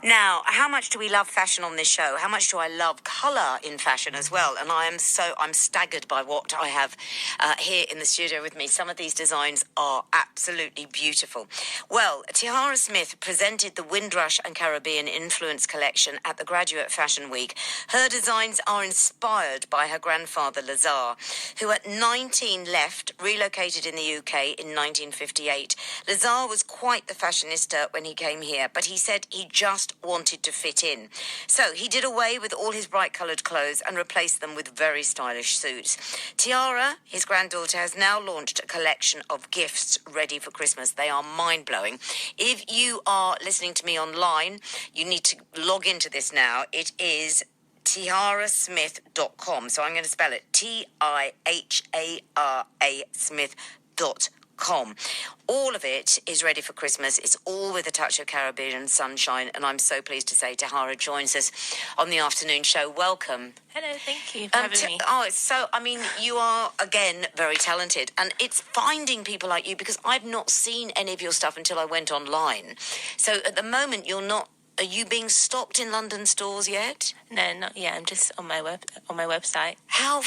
Now, how much do we love fashion on this show? How much do I love colour in fashion as well? And I'm staggered by what I have here in the studio with me. Some of these designs are absolutely beautiful. Well, Tihara Smith presented the Windrush and Caribbean Influence collection at the Graduate Fashion Week. Her designs are inspired by her grandfather, Lazar, who at 19 left, relocated in the UK in 1958. Lazar was quite the fashionista when he came here, but he said he just wanted to fit in. So he did away with all his bright-coloured clothes and replaced them with very stylish suits. Tiara, his granddaughter, has now launched a collection of gifts ready for Christmas. They are mind-blowing. If you are listening to me online, you need to log into this now. It is tiharasmith.com. So I'm going to spell it Tihara Smith.com. All of it is ready for Christmas. It's all with a touch of Caribbean sunshine, and I'm so pleased to say Tihara joins us on the afternoon show. Welcome. Hello, thank you for having me. You are, again, very talented, and it's finding people like you, because I've not seen any of your stuff until I went online. So at the moment, are you being stocked in London stores yet? No, not yet. I'm just on my website. How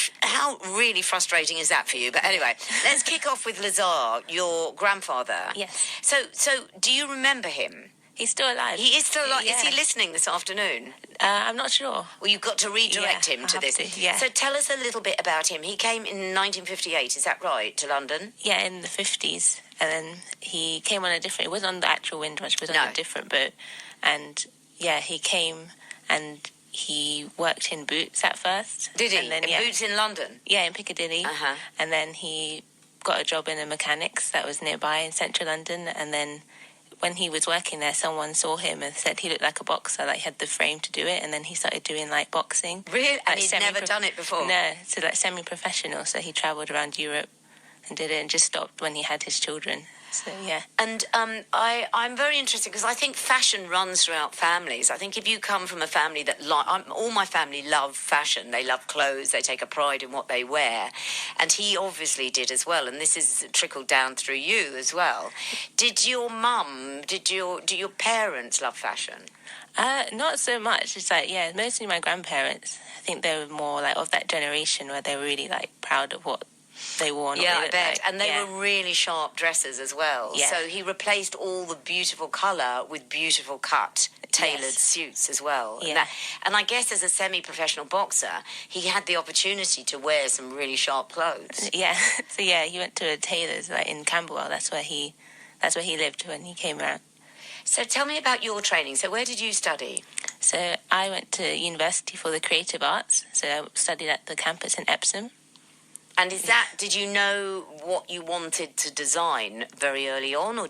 really frustrating is that for you? But anyway, let's kick off with Lazar, your grandfather. Yes. So do you remember him? He's still alive. He is still alive. Yeah. Is he listening this afternoon? I'm not sure. Well, you've got to redirect him to this. Yeah. So tell us a little bit about him. He came in 1958, is that right, to London? Yeah, in the 50s. And then he came on a different... It wasn't on the actual Windrush, it was on a different boat. And, yeah, he came and he worked in Boots at first. Did he? And then, Boots in London? Yeah, in Piccadilly. Uh-huh. And then he got a job in a mechanics that was nearby in central London. And then when he was working there, someone saw him and said he looked like a boxer, like he had the frame to do it. And then he started doing, like, boxing. Really? And he'd never done it before? No, so, like, semi-professional. So he travelled around Europe and did it and just stopped when he had his children. So, yeah. And I'm very interested because I think fashion runs throughout families. I think if you come from a family that... all my family love fashion. They love clothes. They take a pride in what they wear. And he obviously did as well. And this is trickled down through you as well. Do your parents love fashion? Not so much. It's like, yeah, mostly my grandparents. I think they were more like of that generation where they were really like proud of what they wore. Yeah, I bet. And they were really sharp dresses as well. Yeah. So he replaced all the beautiful colour with beautiful cut, tailored suits as well. Yeah. And I guess as a semi-professional boxer, he had the opportunity to wear some really sharp clothes. Yeah. So yeah, he went to a tailor's like in Camberwell. That's where he lived when he came around. So tell me about your training. So where did you study? So I went to university for the creative arts. So I studied at the campus in Epsom. And did you know what you wanted to design very early on, or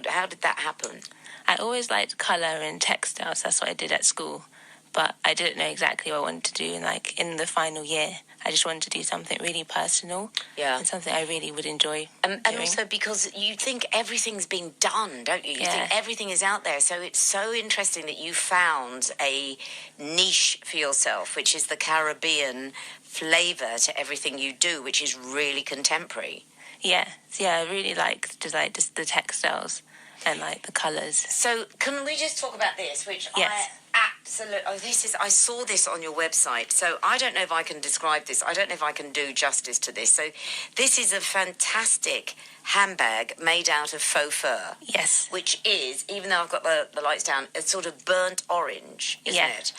how did that happen? I always liked colour and textiles. That's what I did at school. But I didn't know exactly what I wanted to do. And in the final year, I just wanted to do something really personal. Yeah. And something I really would enjoy doing. And also because you think everything's been done, don't you? You think everything is out there. So it's so interesting that you found a niche for yourself, which is the Caribbean flavour to everything you do, which is really contemporary. Yeah. I really like just the textiles and the colours. So can we just talk about this, which absolutely. I saw this on your website, so I don't know if I can describe this. I don't know if I can do justice to this. So this is a fantastic handbag made out of faux fur. Yes. Which is, even though I've got the lights down, it's sort of burnt orange, isn't it?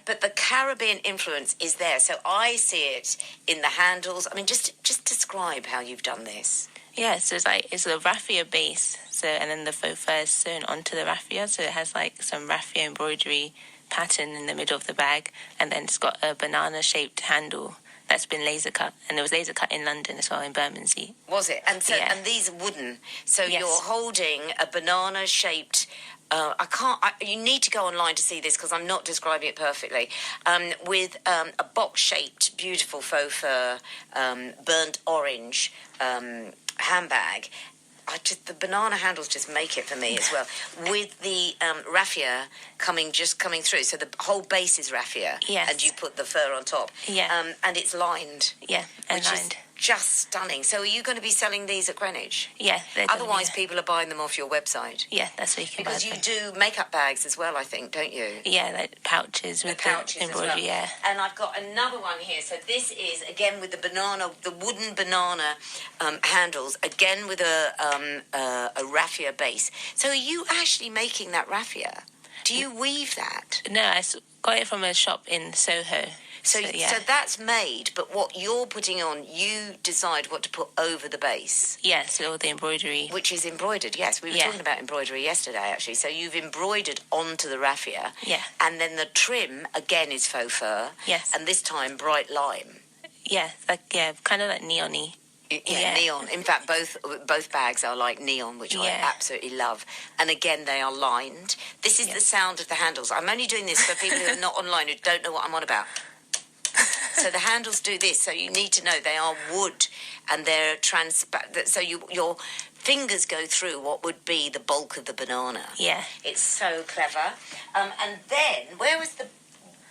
But the Caribbean influence is there. So I see it in the handles. I mean, just describe how you've done this. Yeah, so it's a raffia base, and then the faux fur is sewn onto the raffia, so it has some raffia embroidery pattern in the middle of the bag, and then it's got a banana-shaped handle that's been laser cut, and it was laser cut in London as well, in Bermondsey. Was it? And so, and these are wooden. So you're holding a banana-shaped. You need to go online to see this because I'm not describing it perfectly. With a box-shaped, beautiful faux fur, burnt orange handbag. The banana handles just make it for me as well. With the raffia coming through, so the whole base is raffia, and you put the fur on top. Yeah, and it's lined. Yeah, and which lined. Is just stunning. So are you going to be selling these at Greenwich? Yeah. Otherwise, people are buying them off your website. Yeah, that's where you can buy them. Because you do makeup bags as well, I think, don't you? Yeah, like pouches with the embroidery, yeah. And I've got another one here. So this is, again, with the wooden banana handles, again with a raffia base. So are you actually making that raffia? Do you weave that? No, I got it from a shop in Soho. So that's made, but what you're putting on, you decide what to put over the base. Yes, all the embroidery. Which is embroidered, yes. We were talking about embroidery yesterday, actually. So you've embroidered onto the raffia. Yeah. And then the trim, again, is faux fur. Yes. And this time, bright lime. Yeah, kind of like neon-y. Yeah, neon. In fact, both bags are like neon, which I absolutely love. And again, they are lined. This is the sound of the handles. I'm only doing this for people who are not online, who don't know what I'm on about. So the handles do this. So you need to know they are wood, and they're transparent. So your fingers go through what would be the bulk of the banana. Yeah. It's so clever. And then, where was the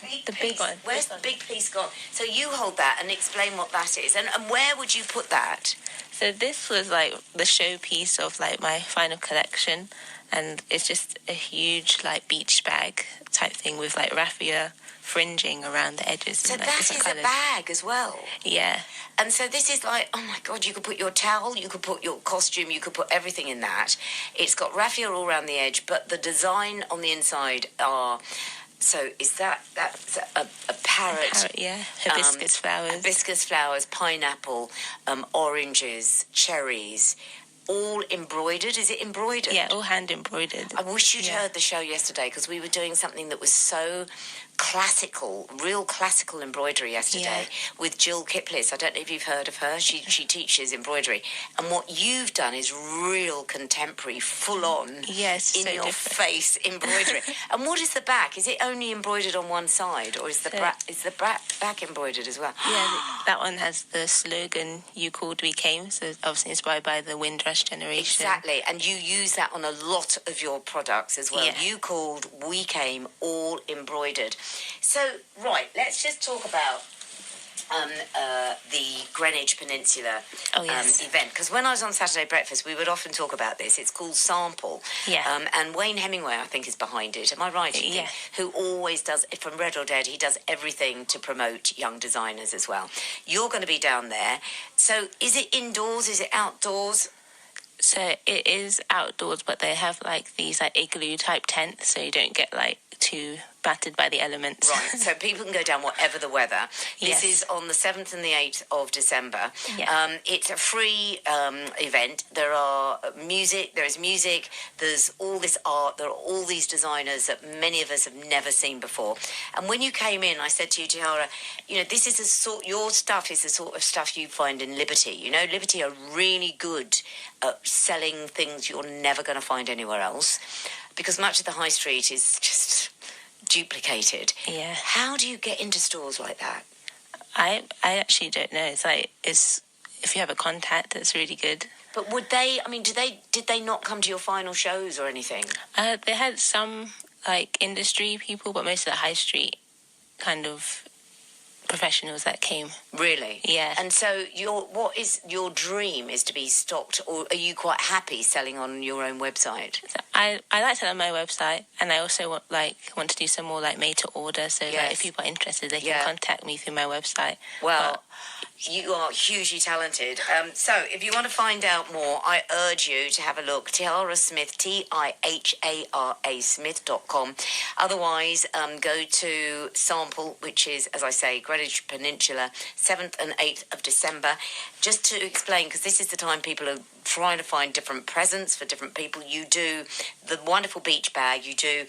big piece? Big one. Where's the big piece gone? So you hold that and explain what that is. And where would you put that? So this was like the showpiece of like my final collection. And it's just a huge like beach bag type thing with like raffia fringing around the edges. So and, that is a bag as well. Yeah. And so this is like, oh my God, you could put your towel, you could put your costume, you could put everything in that. It's got raffia all around the edge, but the design on the inside are... So is that's a parrot? Yeah. Hibiscus flowers. Hibiscus flowers, pineapple, oranges, cherries... all embroidered. Is it embroidered? Yeah, all hand embroidered. I wish you'd heard the show yesterday, because we were doing something that was so classical, real classical embroidery yesterday with Jill Kiplis. I don't know if you've heard of her. She teaches embroidery. And what you've done is real contemporary, full-on, in your face embroidery. And what is the back? Is it only embroidered on one side, or is the back embroidered as well? Yeah, that one has the slogan, "You called, we came," so obviously inspired by the Windrush generation. Exactly, and you use that on a lot of your products as well. Yeah. You called, we came, all embroidered. So, right, let's just talk about the Greenwich Peninsula event. Because when I was on Saturday Breakfast, we would often talk about this. It's called Sample. Yeah. And Wayne Hemingway, I think, is behind it. Am I right? Yeah. Who always does, from Red or Dead, he does everything to promote young designers as well. You're going to be down there. So is it indoors? Is it outdoors? So it is outdoors, but they have like these like igloo type tents, so you don't get like too battered by the elements. Right, so people can go down whatever the weather. This is on the 7th and the 8th of December. Yeah. It's a free event. There is music, there's all this art, there are all these designers that many of us have never seen before. And when you came in, I said to you, Tiara, this is your stuff is the sort of stuff you find in Liberty. Liberty are really good at selling things you're never going to find anywhere else, because much of the high street is just duplicated. Yeah. How do you get into stores like that? I actually don't know. It's if you have a contact, that's really good. But did they not come to your final shows or anything? They had some like industry people, but most of the high street kind of professionals that came. Really? Yeah. And so what is your dream is to be stocked, or are you quite happy selling on your own website? So I like to on my website, and I also want to do some more like made to order, so like, if people are interested, they can contact me through my website. Well, you are hugely talented. So if you want to find out more, I urge you to have a look. Tiara Smith, Tihara Smith.com. Otherwise, go to Sample, which is, as I say, Greenwich Peninsula, 7th and 8th of December. Just to explain, because this is the time people are trying to find different presents for different people. You do the wonderful beach bag. You do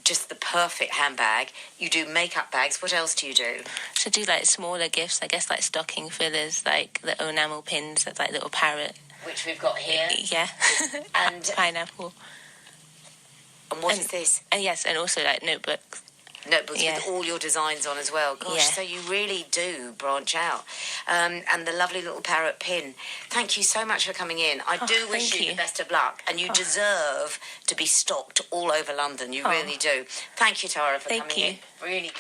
just the perfect handbag. You do makeup bags. What else do you do? So do like smaller gifts, I guess, like stocking fillers, like the enamel pins, that's like little parrot. Which we've got here. Yeah. And pineapple. And what is this? And yes, and also like notebooks. Notebooks with all your designs on as well. Gosh, so you really do branch out. And the lovely little parrot pin. Thank you so much for coming in. I do wish you the best of luck, and you deserve to be stocked all over London. You really do. Thank you, Tara, for coming in. Really.